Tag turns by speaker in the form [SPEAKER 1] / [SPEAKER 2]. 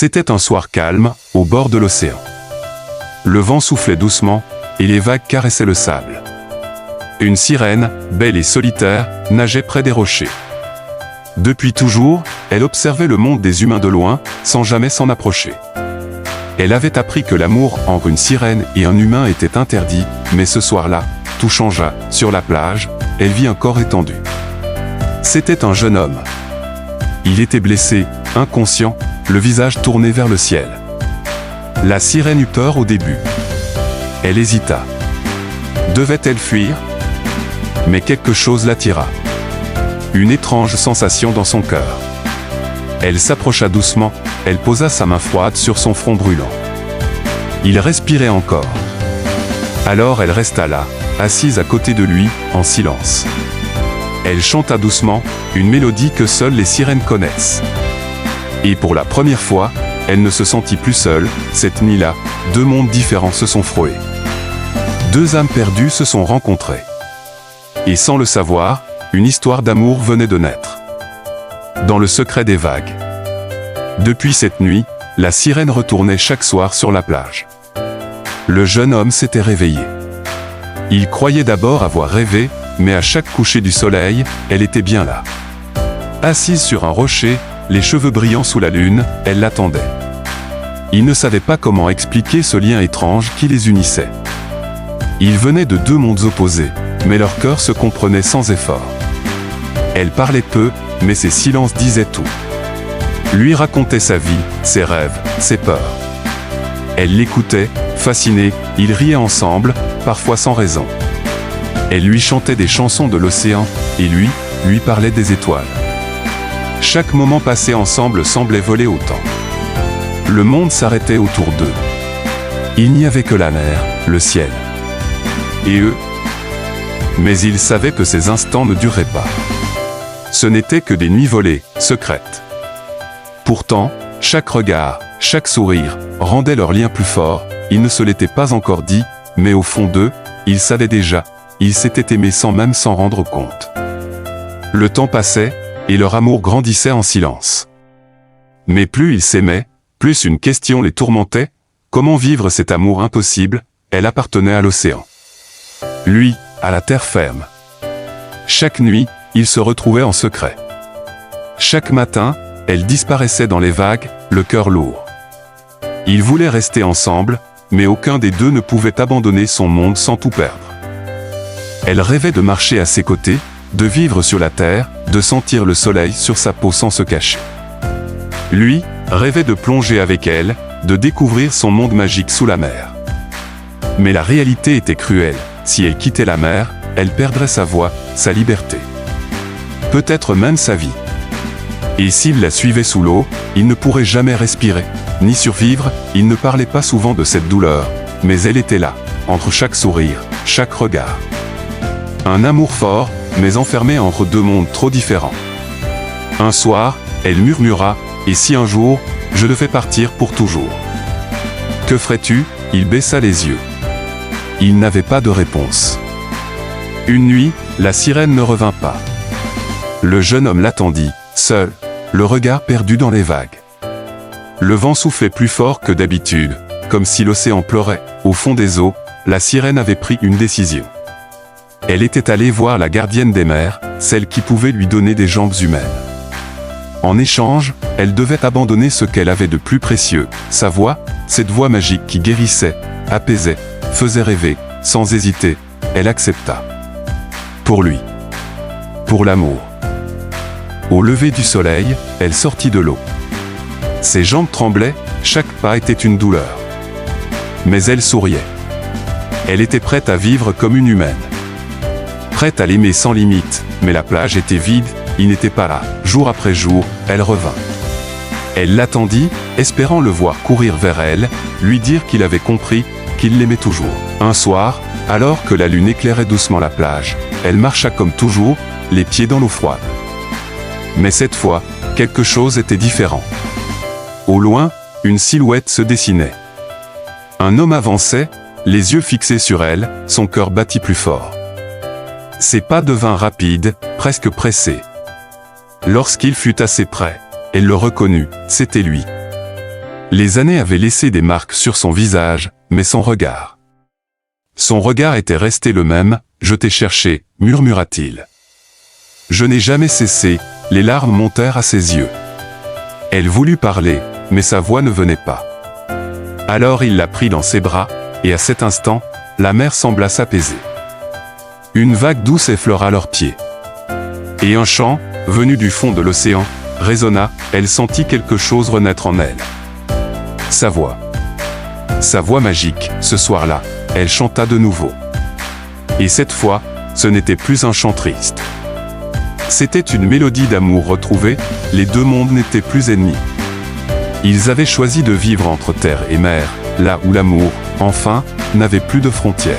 [SPEAKER 1] C'était un soir calme, au bord de l'océan. Le vent soufflait doucement, et les vagues caressaient le sable. Une sirène, belle et solitaire, nageait près des rochers. Depuis toujours, elle observait le monde des humains de loin, sans jamais s'en approcher. Elle avait appris que l'amour entre une sirène et un humain était interdit, mais ce soir-là, tout changea. Sur la plage, elle vit un corps étendu. C'était un jeune homme. Il était blessé, inconscient, le visage tourné vers le ciel. La sirène eut peur au début. Elle hésita. Devait-elle fuir? Mais quelque chose l'attira. Une étrange sensation dans son cœur. Elle s'approcha doucement, elle posa sa main froide sur son front brûlant. Il respirait encore. Alors elle resta là, assise à côté de lui, en silence. Elle chanta doucement, une mélodie que seules les sirènes connaissent. Et pour la première fois, elle ne se sentit plus seule. Cette nuit-là, deux mondes différents se sont frôlés. Deux âmes perdues se sont rencontrées. Et sans le savoir, une histoire d'amour venait de naître. Dans le secret des vagues. Depuis cette nuit, la sirène retournait chaque soir sur la plage. Le jeune homme s'était réveillé. Il croyait d'abord avoir rêvé, mais à chaque coucher du soleil, elle était bien là. Assise sur un rocher, les cheveux brillants sous la lune, elle l'attendait. Il ne savait pas comment expliquer ce lien étrange qui les unissait. Ils venaient de deux mondes opposés, mais leurs cœurs se comprenaient sans effort. Elle parlait peu, mais ses silences disaient tout. Lui racontait sa vie, ses rêves, ses peurs. Elle l'écoutait, fascinée, ils riaient ensemble, parfois sans raison. Elle lui chantait des chansons de l'océan, et lui parlait des étoiles. Chaque moment passé ensemble semblait voler au temps. Le monde s'arrêtait autour d'eux. Il n'y avait que la mer, le ciel. Et eux? Mais ils savaient que ces instants ne dureraient pas. Ce n'étaient que des nuits volées, secrètes. Pourtant, chaque regard, chaque sourire, rendait leur lien plus fort. Ils ne se l'étaient pas encore dit, mais au fond d'eux, ils savaient déjà, ils s'étaient aimés sans même s'en rendre compte. Le temps passait, et leur amour grandissait en silence. Mais plus ils s'aimaient, plus une question les tourmentait: comment vivre cet amour impossible? Elle appartenait à l'océan. Lui, à la terre ferme. Chaque nuit, ils se retrouvaient en secret. Chaque matin, elle disparaissait dans les vagues, le cœur lourd. Ils voulaient rester ensemble, mais aucun des deux ne pouvait abandonner son monde sans tout perdre. Elle rêvait de marcher à ses côtés, de vivre sur la terre, de sentir le soleil sur sa peau sans se cacher. Lui, rêvait de plonger avec elle, de découvrir son monde magique sous la mer. Mais la réalité était cruelle. Si elle quittait la mer, elle perdrait sa voix, sa liberté. Peut-être même sa vie. Et s'il la suivait sous l'eau, il ne pourrait jamais respirer, ni survivre. Il ne parlait pas souvent de cette douleur, mais elle était là, entre chaque sourire, chaque regard. Un amour fort, mais enfermé entre deux mondes trop différents. Un soir, elle murmura: « Et si un jour, je devais partir pour toujours? Que ferais-tu » Il baissa les yeux. Il n'avait pas de réponse. Une nuit, la sirène ne revint pas. Le jeune homme l'attendit, seul, le regard perdu dans les vagues. Le vent soufflait plus fort que d'habitude, comme si l'océan pleurait. Au fond des eaux, la sirène avait pris une décision. Elle était allée voir la gardienne des mers, celle qui pouvait lui donner des jambes humaines. En échange, elle devait abandonner ce qu'elle avait de plus précieux, sa voix, cette voix magique qui guérissait, apaisait, faisait rêver. Sans hésiter, elle accepta. Pour lui. Pour l'amour. Au lever du soleil, elle sortit de l'eau. Ses jambes tremblaient, chaque pas était une douleur. Mais elle souriait. Elle était prête à vivre comme une humaine. Prête à l'aimer sans limite, mais la plage était vide, il n'était pas là. Jour après jour, elle revint. Elle l'attendit, espérant le voir courir vers elle, lui dire qu'il avait compris, qu'il l'aimait toujours. Un soir, alors que la lune éclairait doucement la plage, elle marcha comme toujours, les pieds dans l'eau froide. Mais cette fois, quelque chose était différent. Au loin, une silhouette se dessinait. Un homme avançait, les yeux fixés sur elle, son cœur battit plus fort. Ses pas devinrent rapides, presque pressés. Lorsqu'il fut assez près, elle le reconnut, c'était lui. Les années avaient laissé des marques sur son visage, mais son regard. Son regard était resté le même. « Je t'ai cherché », murmura-t-il. Je n'ai jamais cessé, les larmes montèrent à ses yeux. Elle voulut parler, mais sa voix ne venait pas. Alors il la prit dans ses bras, et à cet instant, la mer sembla s'apaiser. Une vague douce effleura leurs pieds. Et un chant, venu du fond de l'océan, résonna. Elle sentit quelque chose renaître en elle. Sa voix magique, ce soir-là, elle chanta de nouveau. Et cette fois, ce n'était plus un chant triste. C'était une mélodie d'amour retrouvée, les deux mondes n'étaient plus ennemis. Ils avaient choisi de vivre entre terre et mer, là où l'amour, enfin, n'avait plus de frontières.